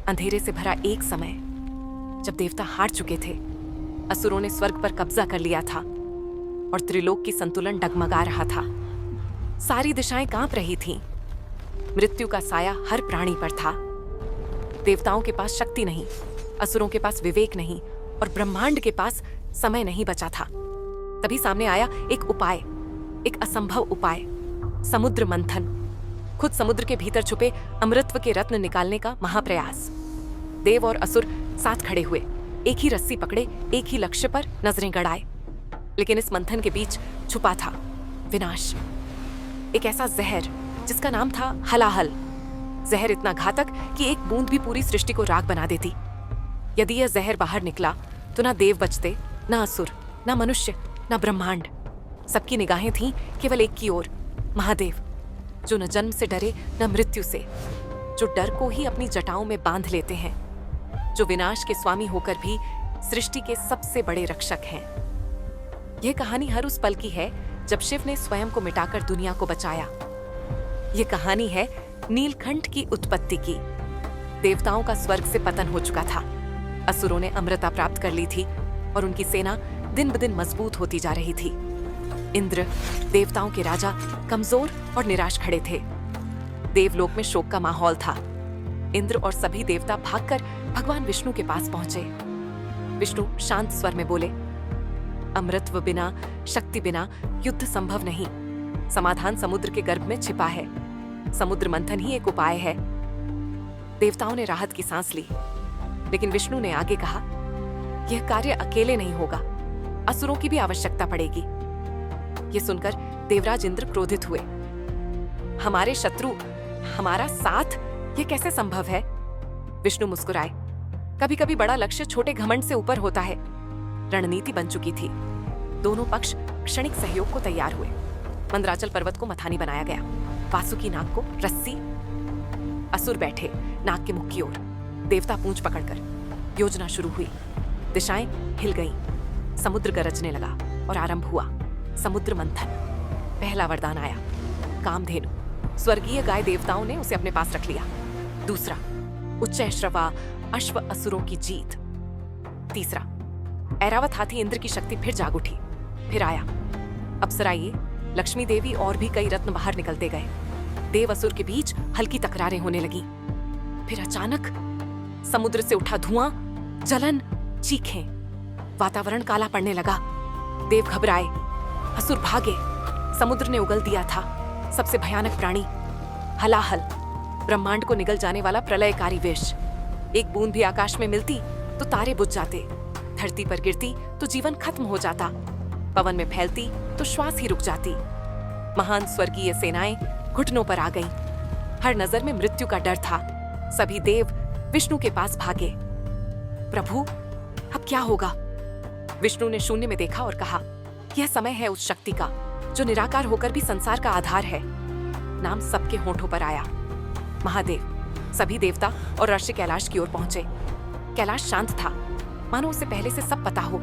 अंधेरे से भरा एक समय जब देवता हार चुके थे, असुरों ने स्वर्ग पर कब्जा कर लिया था और त्रिलोक की संतुलन डगमगा रहा था। सारी दिशाएं कांप रही थीं। मृत्यु का साया हर प्राणी पर था। देवताओं के पास शक्ति नहीं, असुरों के पास विवेक नहीं और ब्रह्मांड के पास समय नहीं बचा था। तभी सामने आया एक उपाय, एक असंभव उपाय, समुद्र मंथन। खुद समुद्र के भीतर छुपे अमृतत्व के रत्न निकालने का महाप्रयास। देव और असुर साथ खड़े हुए, एक ही रस्सी पकड़े, एक ही लक्ष्य पर नजरें गड़ाए। लेकिन इस मंथन के बीच छुपा था विनाश, एक ऐसा जहर जिसका नाम था हलाहल। जहर इतना घातक कि एक बूंद भी पूरी सृष्टि को राख बना देती। यदि यह जहर बाहर निकला तो ना देव बचते, ना असुर, ना मनुष्य, ना ब्रह्मांड। सबकी निगाहें थीं केवल एक की ओर, महादेव, जो न जन्म से डरे न मृत्यु से, जो डर को ही अपनी जटाओं में बांध लेते हैं, जो विनाश के स्वामी होकर भी सृष्टि के सबसे बड़े रक्षक हैं। यह कहानी हर उस पल की है जब शिव ने स्वयं को मिटाकर दुनिया को बचाया। यह कहानी है नीलकंठ की उत्पत्ति की। देवताओं का स्वर्ग से पतन हो चुका था, असुरों ने अमृता प्राप्त कर ली थी और उनकी सेना दिन ब दिन मजबूत होती जा रही थी। इंद्र, देवताओं के राजा, कमजोर और निराश खड़े थे। देवलोक में शोक का माहौल था। इंद्र और सभी देवता भागकर भगवान विष्णु के पास पहुंचे। विष्णु शांत स्वर में बोले, अमृतत्व बिना, शक्ति बिना युद्ध संभव नहीं। समाधान समुद्र के गर्भ में छिपा है। समुद्र मंथन ही एक उपाय है। देवताओं ने राहत की सांस ली, लेकिन विष्णु ने आगे कहा, यह कार्य अकेले नहीं होगा, असुरों की भी आवश्यकता पड़ेगी। यह सुनकर देवराज इंद्र क्रोधित हुए। हमारे शत्रु, हमारा साथ, यह कैसे संभव है? विष्णु मुस्कुराए। कभी कभी बड़ा लक्ष्य छोटे घमंड से ऊपर होता है। रणनीति बन चुकी थी। दोनों पक्ष क्षणिक सहयोग को तैयार हुए। मंदराचल पर्वत को मथानी बनाया गया, वासुकी नाग को रस्सी। असुर बैठे नाग के मुख की ओर, देवता पूंछ पकड़कर। योजना शुरू हुई। दिशाएं हिल गईं। समुद्र गरजने लगा और आरंभ हुआ समुद्र मंथन। पहला वरदान आया, कामधेनु। स्वर्गीय गाय देवताओं ने उसे अपने पास रख लिया। दूसरा, उच्चैश्रवा अश्व असुरों की जीत। तीसरा, ऐरावत हाथी इंद्र की शक्ति फिर जाग उठी। फिर आया अप्सराएं, लक्ष्मी देवी और भी कई रत्न बाहर निकलते गए। देव असुर के बीच हल्की तकरारें होने लगी। फिर अचानक समुद्र से उठा धुआं, जलन, चीखें। वातावरण काला पड़ने लगा। देव घबराए, असुर भागे। समुद्र ने उगल दिया था सबसे भयानक प्राणी, हलाहल, ब्रह्मांड को निगल जाने वाला प्रलयकारी विष। एक बूंद भी आकाश में मिलती तो तारे बुझ जाते, धरती पर गिरती तो जीवन खत्म हो जाता, पवन में फैलती तो श्वास ही रुक जाती। महान स्वर्गीय सेनाएं घुटनों पर आ गईं। हर नजर में मृत्यु का डर था। सभी देव विष्णु के पास भागे। प्रभु, अब क्या होगा? विष्णु ने शून्य में देखा और कहा, यह समय है उस शक्ति का जो निराकार होकर भी संसार का आधार है। नाम सबके होठों पर आया, महादेव। सभी देवता और ऋषि कैलाश की ओर पहुंचे। कैलाश शांत था, मानो उसे पहले से सब पता हो।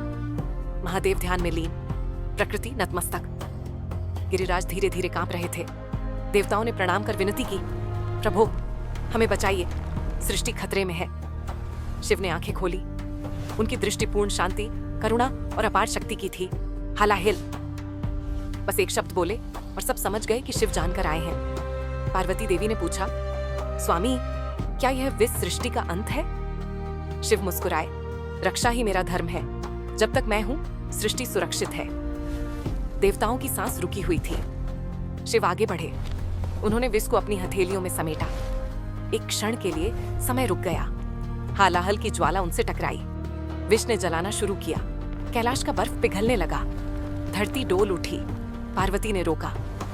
महादेव ध्यान में लीन, प्रकृति नतमस्तक। गिरिराज धीरे धीरे कांप रहे थे। देवताओं ने प्रणाम कर विनती की, प्रभु हमें बचाइए, सृष्टि खतरे में है। शिव ने आंखें खोली। उनकी दृष्टि पूर्ण शांति, करुणा और अपार शक्ति की थी। हलाहिल। बस एक शब्द बोले और सब समझ गए कि शिव जानकर आए हैं। पार्वती देवी ने पूछा, स्वामी, क्या यह विश्व सृष्टि का अंत है? शिव मुस्कुराए, रक्षा ही मेरा धर्म है। जब तक मैं हूं, सृष्टि सुरक्षित है। देवताओं की सांस रुकी हुई थी। शिव आगे बढ़े। उन्होंने विष को अपनी हथेलियों में समेटा। एक क्षण के लिए समय रुक गया। हालाहल की ज्वाला उनसे टकराई। विष ने जलाना शुरू किया। कैलाश का बर्फ पिघलने लगा। धरती डोल उठी। पार्वती ने रोका,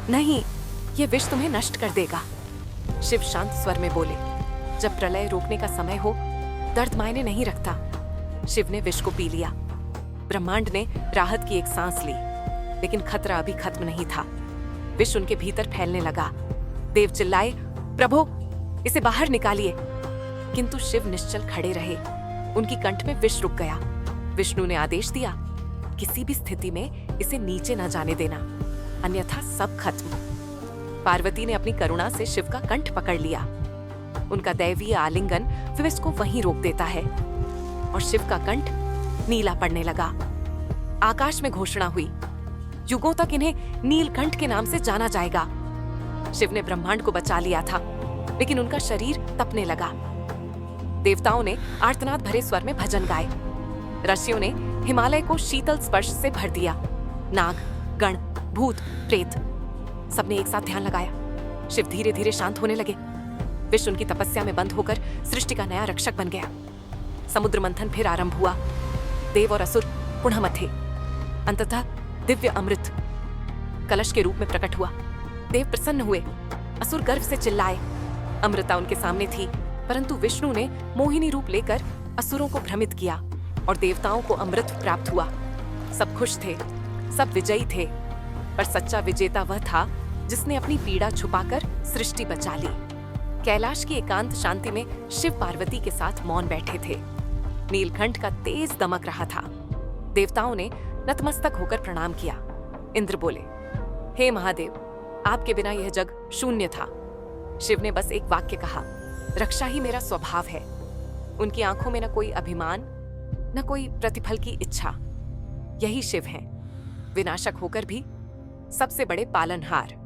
नहीं, यह विष तुम्हें नष्ट कर देगा। शिव शांत स्वर में बोले, जब प्रलय रोकने का समय हो, दर्द मायने नहीं रखता। शिव ने विष को पी लिया। ब्रह्मांड ने राहत की एक सांस ली, लेकिन खतरा अभी खत्म नहीं था। विष उनके भीतर फैलने लगा। देव चिल्लाए, प्रभु इसे बाहर निकालिए। किंतु शिव निश्चल खड़े रहे। उनकी कंठ में विष रुक गया। विष्णु ने आदेश दिया, किसी भी स्थिति में इसे नीचे न जाने देना, अन्यथा सब खत्म। पार्वती ने अपनी करुणा से शिव का कंठ पकड़ लिया। उनका दैवीय आलिंगन ट्विस्ट को वहीं रोक देता है और शिव का कंठ नीला पड़ने लगा। आकाश में घोषणा हुई, युगों तक इन्हें नीलकंठ के नाम से जाना जाएगा। शिव ने ब्रह्मांड को बचा लिया था, लेकिन उनका शरीर तपने लगा। देवताओं ने आर्तनाद भरे स्वर में भजन गाए। ऋषियों ने हिमालय को शीतल स्पर्श से भर दिया। नाग, गण, भूत, प्रेत सबने एक साथ ध्यान लगाया। शिव धीरे धीरे शांत होने लगे। विश्व उनकी तपस्या में बंद होकर सृष्टि का नया रक्षक बन गया। समुद्र मंथन फिर आरंभ हुआ। देव और असुर पुनः मथे। अंततः दिव्य अमृत कलश के रूप में प्रकट हुआ। देव प्रसन्न हुए, असुर गर्व से चिल्लाए। अमृता उनके सामने थी, परंतु विष्णु ने मोहिनी रूप लेकर असुरों को भ्रमित किया और देवताओं को अमृत प्राप्त हुआ। सब खुश थे, सब विजयी थे, पर सच्चा विजेता वह था जिसने अपनी पीड़ा छुपाकर सृष्टि बचा ली। कैलाश की एकांत शांति में शिव पार्वती के साथ मौन बैठे थे। नीलकंठ का तेज दमक रहा था। देवताओं ने नतमस्तक होकर प्रणाम किया। इंद्र बोले, हे महादेव, आपके बिना यह जग शून्य था। शिव ने बस एक वाक्य कहा, रक्षा ही मेरा स्वभाव है। उनकी आंखों में न कोई अभिमान, न कोई प्रतिफल की इच्छा। यही शिव हैं, विनाशक होकर भी सबसे बड़े पालनहार।